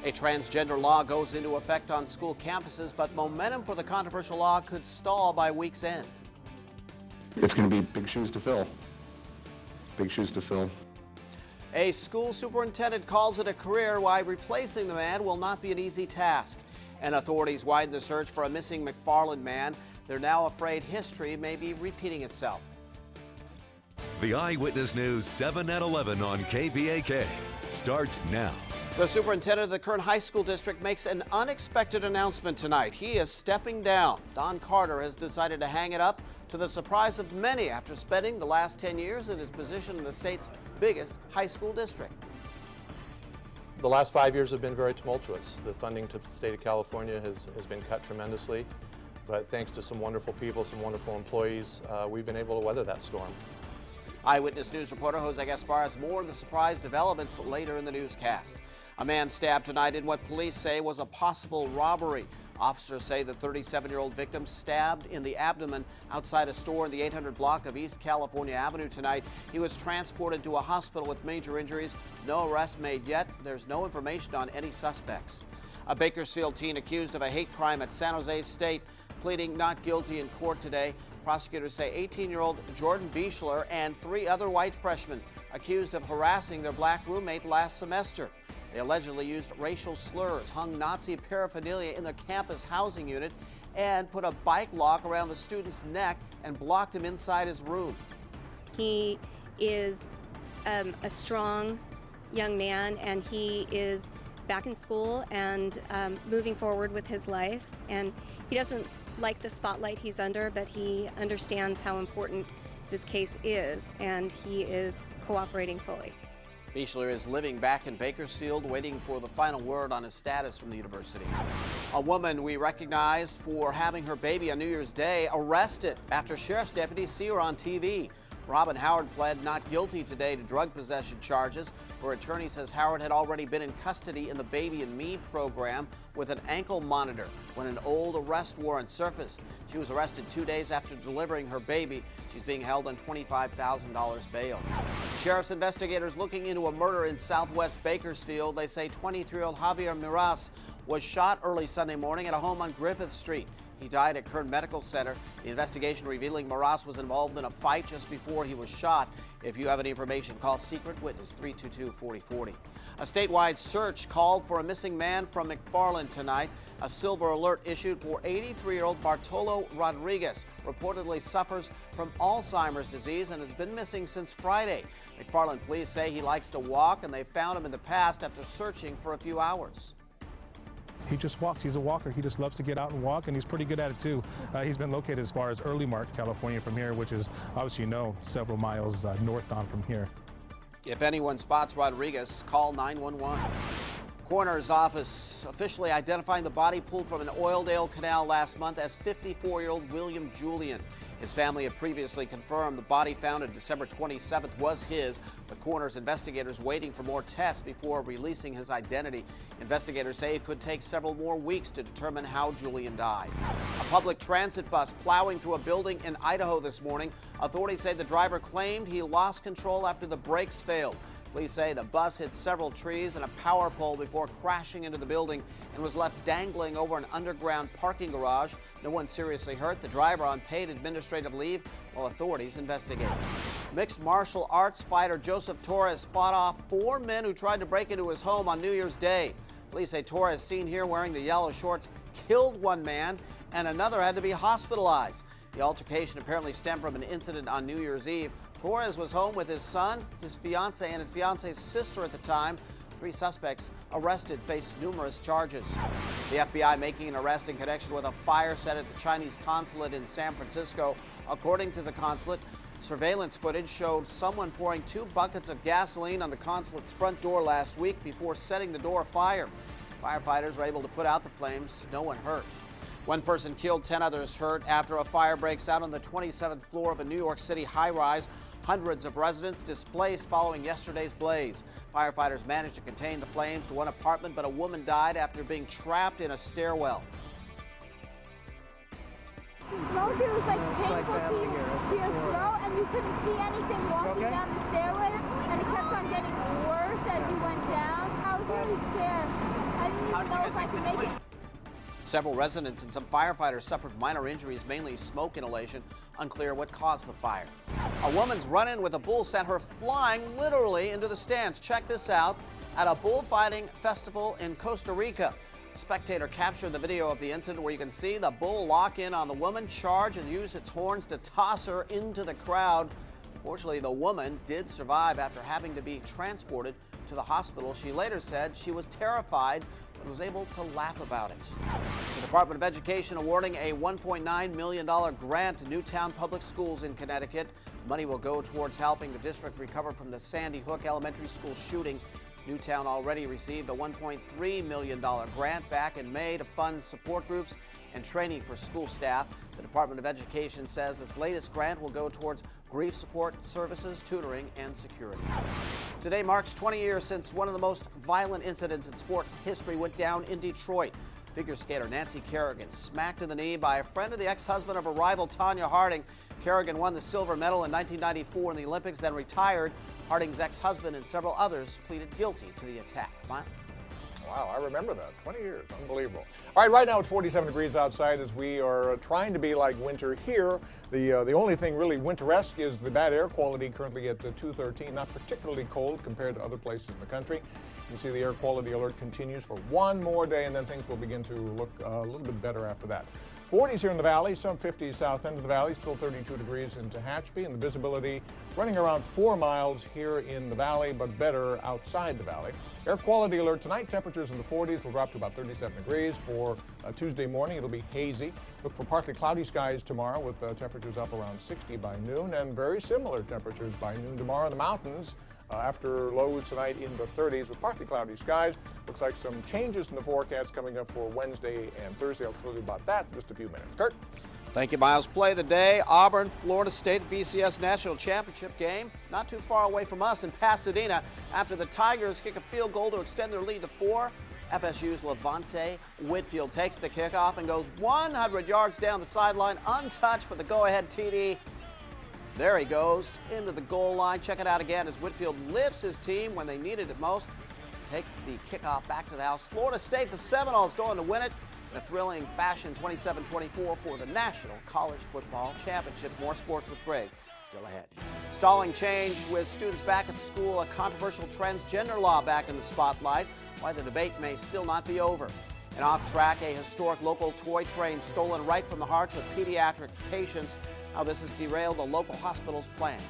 A transgender law goes into effect on school campuses, but momentum for the controversial law could stall by week's end. It's going to be big shoes to fill. Big shoes to fill. A school superintendent calls it a career, while replacing the man will not be an easy task. And authorities widen the search for a missing McFarland man. They're now afraid history may be repeating itself. The Eyewitness News 7 at 11 on KBAK starts now. The superintendent of the Kern High School District makes an unexpected announcement tonight. He is stepping down. Don Carter has decided to hang it up, to the surprise of many, after spending the last 10 years in his position in the state's biggest high school district. The last 5 years have been very tumultuous. The funding to the state of California has been cut tremendously, but thanks to some wonderful people, some wonderful employees, we've been able to weather that storm. Eyewitness News reporter Jose Gaspar has more of the surprise developments later in the newscast. A man stabbed tonight in what police say was a possible robbery. Officers say the 37-year-old victim stabbed in the abdomen outside a store in the 800 block of East California Avenue tonight. He was transported to a hospital with major injuries. No arrest made yet. There's no information on any suspects. A Bakersfield teen accused of a hate crime at San Jose State pleading not guilty in court today. Prosecutors say 18-year-old Jordan Bieshler and 3 other white freshmen accused of harassing their black roommate last semester. They allegedly used racial slurs, hung Nazi paraphernalia in the campus housing unit, and put a bike lock around the student's neck and blocked him inside his room. He is a strong young man, and he is back in school and moving forward with his life. And he doesn't like the spotlight he's under, but he understands how important this case is, and he is cooperating fully. Bieshler is living back in Bakersfield, waiting for the final word on his status from the university. A woman we recognized for having her baby on New Year's Day arrested after sheriff's deputies see her on TV. Robin Howard pled not guilty today to drug possession charges. Her attorney says Howard had already been in custody in the Baby and Me program with an ankle monitor when an old arrest warrant surfaced. She was arrested 2 days after delivering her baby. She's being held on $25,000 bail. Sheriff's investigators looking into a murder in southwest Bakersfield. They say 23-year-old Javier Miras was shot early Sunday morning at a home on Griffith Street. He died at Kern Medical Center. The investigation revealing Miras was involved in a fight just before he was shot. If you have any information, call Secret Witness 322-4040. A statewide search called for a missing man from McFarland tonight. A silver alert issued for 83-year-old Bartolo Rodriguez. Reportedly suffers from Alzheimer's disease and has been missing since Friday. McFarland police say he likes to walk, and they found him in the past after searching for a few hours. He just walks. He's a walker. He just loves to get out and walk, and he's pretty good at it, too. He's been located as far as Early Mart, California from here, which is, obviously, several miles north on from here. If anyone spots Rodriguez, call 911. Coroner's office officially identifying the body pulled from an Oildale canal last month as 54-year-old William Julian. His family had previously confirmed the body found on December 27th was his. The coroner's investigators waiting for more tests before releasing his identity. Investigators say it could take several more weeks to determine how Julian died. A public transit bus plowing through a building in Idaho this morning. Authorities say the driver claimed he lost control after the brakes failed. Police say the bus hit several trees and a power pole before crashing into the building and was left dangling over an underground parking garage. No one seriously hurt. The driver on paid administrative leave while authorities investigate. Mixed martial arts fighter Joseph Torres fought off 4 men who tried to break into his home on New Year's Day. Police say Torres, seen here wearing the yellow shorts, killed 1 man and another had to be hospitalized. The altercation apparently stemmed from an incident on New Year's Eve. Torres was home with his son, his fiancée, and his fiancée's sister at the time. 3 suspects arrested face numerous charges. The FBI making an arrest in connection with a fire set at the Chinese consulate in San Francisco. According to the consulate, surveillance footage showed someone pouring 2 buckets of gasoline on the consulate's front door last week before setting the door afire. Firefighters were able to put out the flames. No one hurt. 1 person killed, 10 others hurt after a fire breaks out on the 27th floor of a New York City high-rise. Hundreds of residents displaced following yesterday's blaze. Firefighters managed to contain the flames to 1 apartment, but a woman died after being trapped in a stairwell. Smoke, it was like painful to your throat, and you couldn't see anything walking down the stairway, and it kept on getting worse as you went down. I was really scared. I didn't God knows I can make it. Several residents and some firefighters suffered minor injuries, mainly smoke inhalation. Unclear what caused the fire. A woman's run-in with a bull sent her flying literally into the stands. Check this out. At a bullfighting festival in Costa Rica, a spectator captured the video of the incident where you can see the bull lock in on the woman, charge, and use its horns to toss her into the crowd. Fortunately, the woman did survive after having to be transported to the hospital. She later said she was terrified but was able to laugh about it. The Department of Education awarding a $1.9 million grant to Newtown Public Schools in Connecticut. Money will go towards helping the district recover from the Sandy Hook Elementary School shooting. Newtown already received a $1.3 million grant back in May to fund support groups and training for school staff. The Department of Education says this latest grant will go towards grief support services, tutoring, and security. Today marks 20 years since one of the most violent incidents in sports history went down in Detroit. Figure skater Nancy Kerrigan smacked in the knee by a friend of the ex-husband of her rival Tanya Harding. Kerrigan won the silver medal in 1994 in the Olympics, then retired. Harding's ex-husband and several others pleaded guilty to the attack. Mike? Wow, I remember that. 20 years. Unbelievable. All right now it's 47 degrees outside as we are trying to be like winter here. The only thing really winteresque is the bad air quality currently at 213. Not particularly cold compared to other places in the country. You can see the air quality alert continues for one more day, and then things will begin to look a little bit better after that. 40s here in the valley, some 50s south end of the valley, still 32 degrees in Tehachapi, and the visibility running around 4 miles here in the valley, but better outside the valley. Air quality alert tonight, temperatures in the 40s will drop to about 37 degrees. For Tuesday morning, it'll be hazy. Look for partly cloudy skies tomorrow with temperatures up around 60 by noon, and very similar temperatures by noon tomorrow in the mountains. After lows tonight in the 30s with partly cloudy skies. Looks like some changes in the forecast coming up for Wednesday and Thursday. I'll tell you about that in just a few minutes. Kurt? Thank you, Miles. Play of the day, Auburn, Florida State, BCS National Championship game. Not too far away from us in Pasadena after the Tigers kick a field goal to extend their lead to 4. FSU's Levante Whitfield takes the kickoff and goes 100 yards down the sideline, untouched for the go-ahead TD. There he goes into the goal line. Check it out again as Whitfield lifts his team when they needed it most. Takes the kickoff back to the house. Florida State, the Seminoles, going to win it in a thrilling fashion, 27-24 for the National College Football Championship. More sports with Greg still ahead. Stalling change with students back at school. A controversial transgender law back in the spotlight. Why the debate may still not be over. And off track, a historic local toy train stolen right from the hearts of pediatric patients. How this has derailed a local hospital's plans.